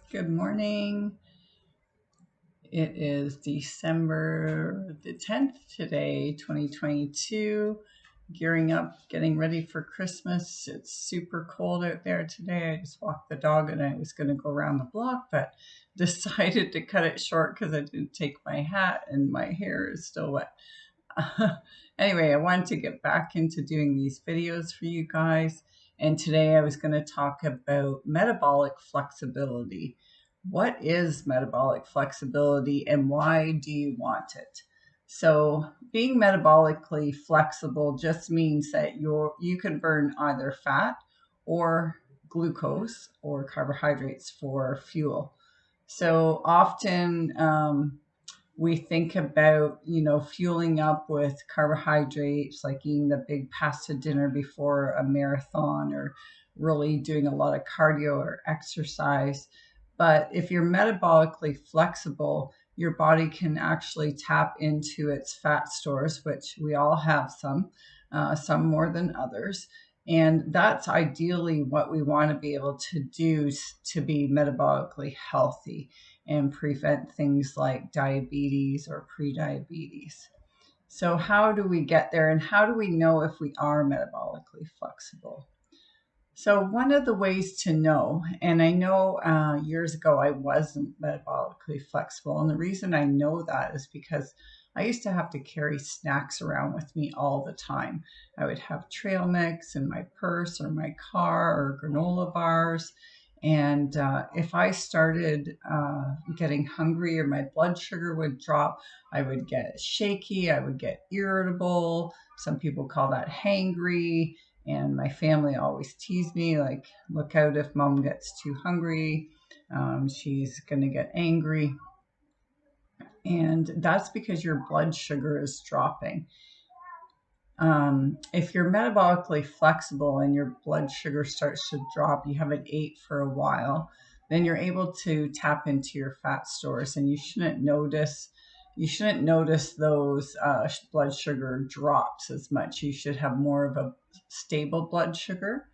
Good morning. It is December the 10th today, 2022. Gearing up, getting ready for Christmas. It's super cold out there today. I just walked the dog and I was going to go around the block, but decided to cut it short because I didn't take my hat and my hair is still wet. Anyway, I wanted to get back into doing these videos for you guys. And today I was going to talk about metabolic flexibility. What is metabolic flexibility and why do you want it? So being metabolically flexible just means that you can burn either fat or glucose or carbohydrates for fuel. So often we think about, fueling up with carbohydrates, like eating the big pasta dinner before a marathon or really doing a lot of cardio or exercise. But if you're metabolically flexible, your body can actually tap into its fat stores, which we all have some more than others. And that's ideally what we want to be able to do to be metabolically healthy and prevent things like diabetes or prediabetes. So, how do we get there and how do we know if we are metabolically flexible? So, one of the ways to know, and I know years ago I wasn't metabolically flexible, and the reason I know that is because I used to have to carry snacks around with me all the time. I would have trail mix in my purse or my car or granola bars. And if I started getting hungry or my blood sugar would drop, I would get shaky, I would get irritable. Some people call that hangry. And my family always teased me, like, look out if mom gets too hungry. She's going to get angry. And that's because your blood sugar is dropping. If you're metabolically flexible and your blood sugar starts to drop, you haven't ate for a while, then you're able to tap into your fat stores, and you shouldn't notice those blood sugar drops as much. You should have more of a stable blood sugar.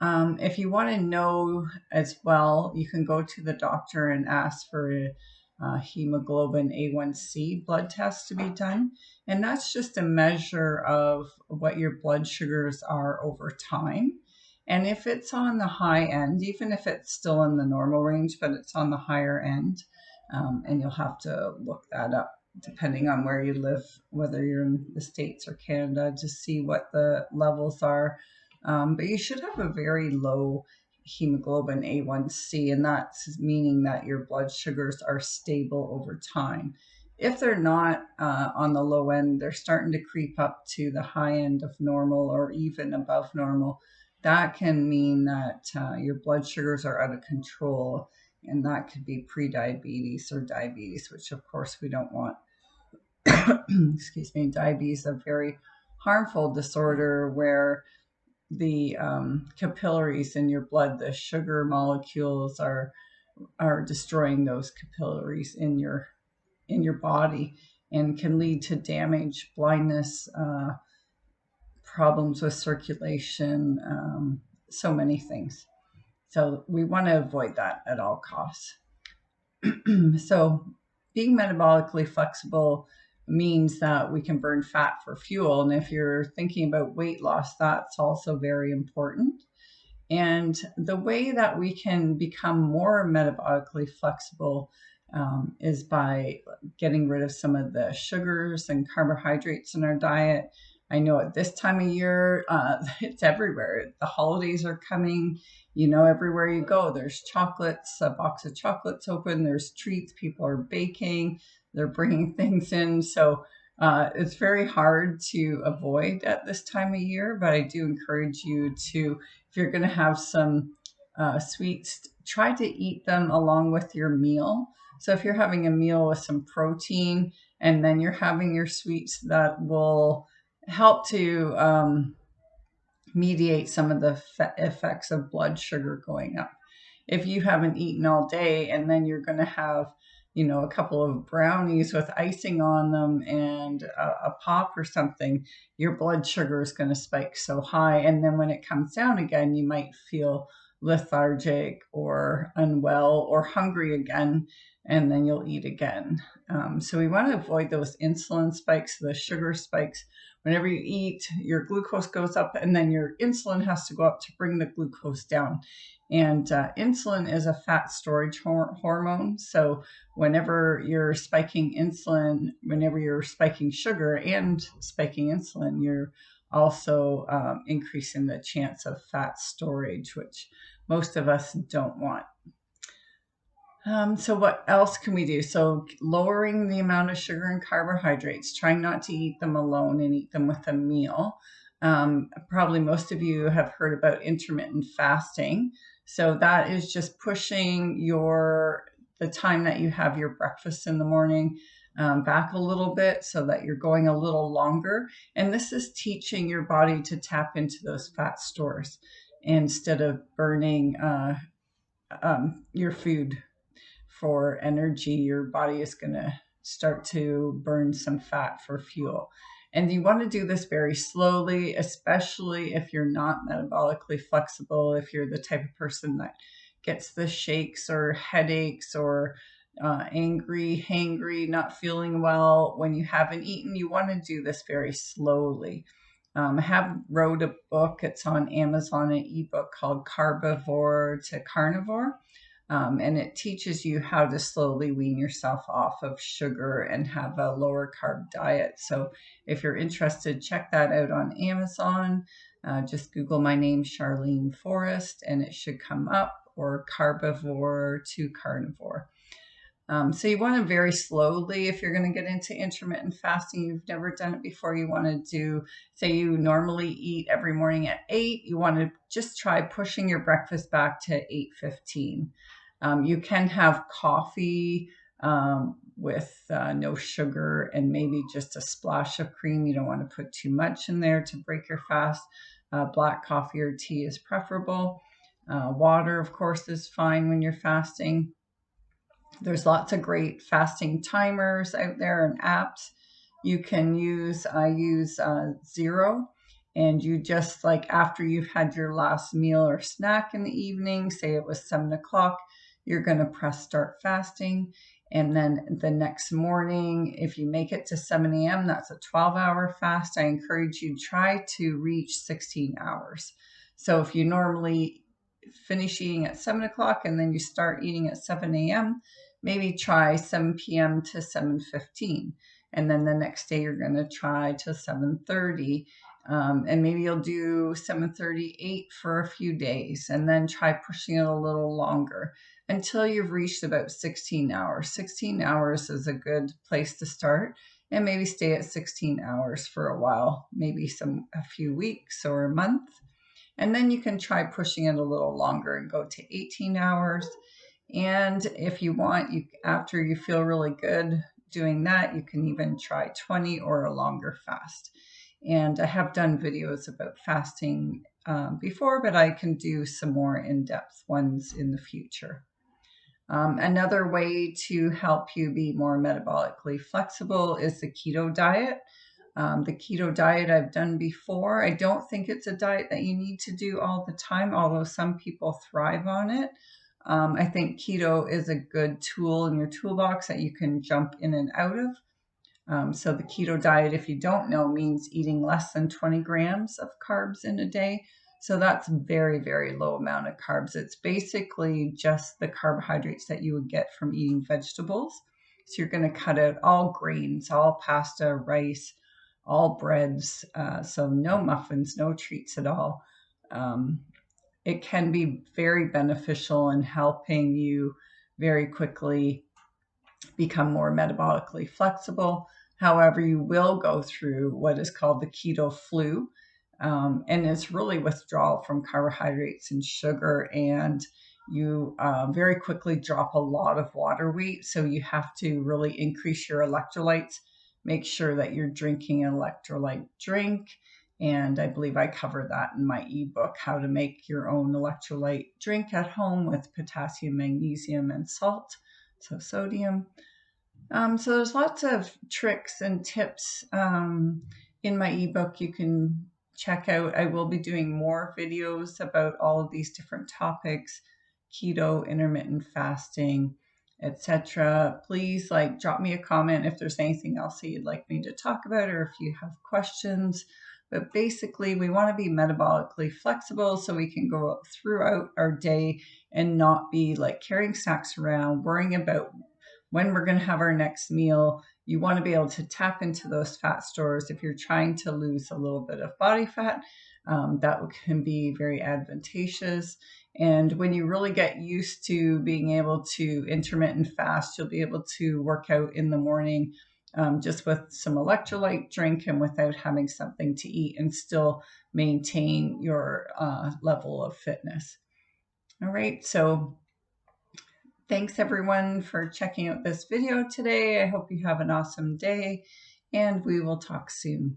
If you want to know as well, you can go to the doctor and ask for a hemoglobin A1C blood test to be done. And that's just a measure of what your blood sugars are over time. And if it's on the high end, even if it's still in the normal range, but it's on the higher end, and you'll have to look that up depending on where you live, whether you're in the States or Canada, to see what the levels are. But you should have a very low hemoglobin A1C, and that's meaning that your blood sugars are stable over time. If they're not on the low end, they're starting to creep up to the high end of normal or even above normal. That can mean that your blood sugars are out of control, and that could be prediabetes or diabetes, which of course we don't want. Excuse me. Diabetes is a very harmful disorder where the capillaries in your blood, the sugar molecules are destroying those capillaries in your body, and can lead to damage, blindness, problems with circulation, so many things. So we want to avoid that at all costs. So being metabolically flexible means that we can burn fat for fuel. And if you're thinking about weight loss, that's also very important. And the way that we can become more metabolically flexible is by getting rid of some of the sugars and carbohydrates in our diet. I know at this time of year, it's everywhere. The holidays are coming. Everywhere you go, there's chocolates, a box of chocolates open, there's treats, people are baking, they're bringing things in. So it's very hard to avoid at this time of year, but I do encourage you to, if you're going to have some sweets, try to eat them along with your meal. So if you're having a meal with some protein and then you're having your sweets, that will help to mediate some of the effects of blood sugar going up. If you haven't eaten all day and then you're going to have, a couple of brownies with icing on them and a pop or something, your blood sugar is going to spike so high. And then when it comes down again, you might feel lethargic or unwell or hungry again, and then you'll eat again. So we want to avoid those insulin spikes, the sugar spikes. Whenever you eat, your glucose goes up, and then your insulin has to go up to bring the glucose down. And insulin is a fat storage hormone. So whenever you're spiking insulin, whenever you're spiking sugar and spiking insulin, you're also increasing the chance of fat storage, which most of us don't want. So what else can we do? So lowering the amount of sugar and carbohydrates, trying not to eat them alone and eat them with a meal. Probably most of you have heard about intermittent fasting. So that is just pushing the time that you have your breakfast in the morning back a little bit so that you're going a little longer. And this is teaching your body to tap into those fat stores instead of burning your food for energy. Your body is going to start to burn some fat for fuel. And you want to do this very slowly, especially if you're not metabolically flexible, if you're the type of person that gets the shakes or headaches or angry, hangry, not feeling well when you haven't eaten. You want to do this very slowly. I wrote a book, it's on Amazon, an ebook called Carbivore to Carnivore. And it teaches you how to slowly wean yourself off of sugar and have a lower carb diet. So if you're interested, check that out on Amazon. Just Google my name, Charlene Forrest, and it should come up, or Carbivore to Carnivore. So you want to very slowly, if you're going to get into intermittent fasting, you've never done it before, you want to do, say you normally eat every morning at 8, you want to just try pushing your breakfast back to 8:15. You can have coffee with no sugar and maybe just a splash of cream. You don't want to put too much in there to break your fast. Black coffee or tea is preferable. Water, of course, is fine when you're fasting. There's lots of great fasting timers out there and apps you can use. I use Zero, and you just, like, after you've had your last meal or snack in the evening, say it was 7 o'clock, you're going to press start fasting. And then the next morning, if you make it to 7 a.m., that's a 12-hour fast. I encourage you try to reach 16 hours. So if you normally finish eating at 7 o'clock and then you start eating at 7 a.m., maybe try 7 p.m. to 7:15. And then the next day you're going to try to 7:30. And maybe you'll do 7:38 for a few days and then try pushing it a little longer until you've reached about 16 hours. 16 hours is a good place to start, and maybe stay at 16 hours for a while, maybe a few weeks or a month. And then you can try pushing it a little longer and go to 18 hours. And if you want, after you feel really good doing that, you can even try 20 or a longer fast. And I have done videos about fasting before, but I can do some more in-depth ones in the future. Another way to help you be more metabolically flexible is the keto diet. The keto diet I've done before. I don't think it's a diet that you need to do all the time, although some people thrive on it. I think keto is a good tool in your toolbox that you can jump in and out of. So the keto diet, if you don't know, means eating less than 20 grams of carbs in a day. So that's very, very low amount of carbs. It's basically just the carbohydrates that you would get from eating vegetables. So you're going to cut out all grains, all pasta, rice, all breads. So no muffins, no treats at all. It can be very beneficial in helping you very quickly become more metabolically flexible. However, you will go through what is called the keto flu. And it's really withdrawal from carbohydrates and sugar, and you very quickly drop a lot of water weight. So you have to really increase your electrolytes. Make sure that you're drinking an electrolyte drink. And I believe I cover that in my ebook, How to Make Your Own Electrolyte Drink at Home with Potassium, Magnesium, and Salt, so sodium. So there's lots of tricks and tips in my ebook you can check out. I will be doing more videos about all of these different topics, keto, intermittent fasting, etc. Please drop me a comment if there's anything else that you'd like me to talk about, or if you have questions. But basically, we want to be metabolically flexible so we can go throughout our day and not be carrying snacks around, worrying about when we're going to have our next meal. You want to be able to tap into those fat stores if you're trying to lose a little bit of body fat. That can be very advantageous. And when you really get used to being able to intermittent fast, you'll be able to work out in the morning just with some electrolyte drink and without having something to eat, and still maintain your level of fitness. All right, so thanks everyone for checking out this video today. I hope you have an awesome day, and we will talk soon.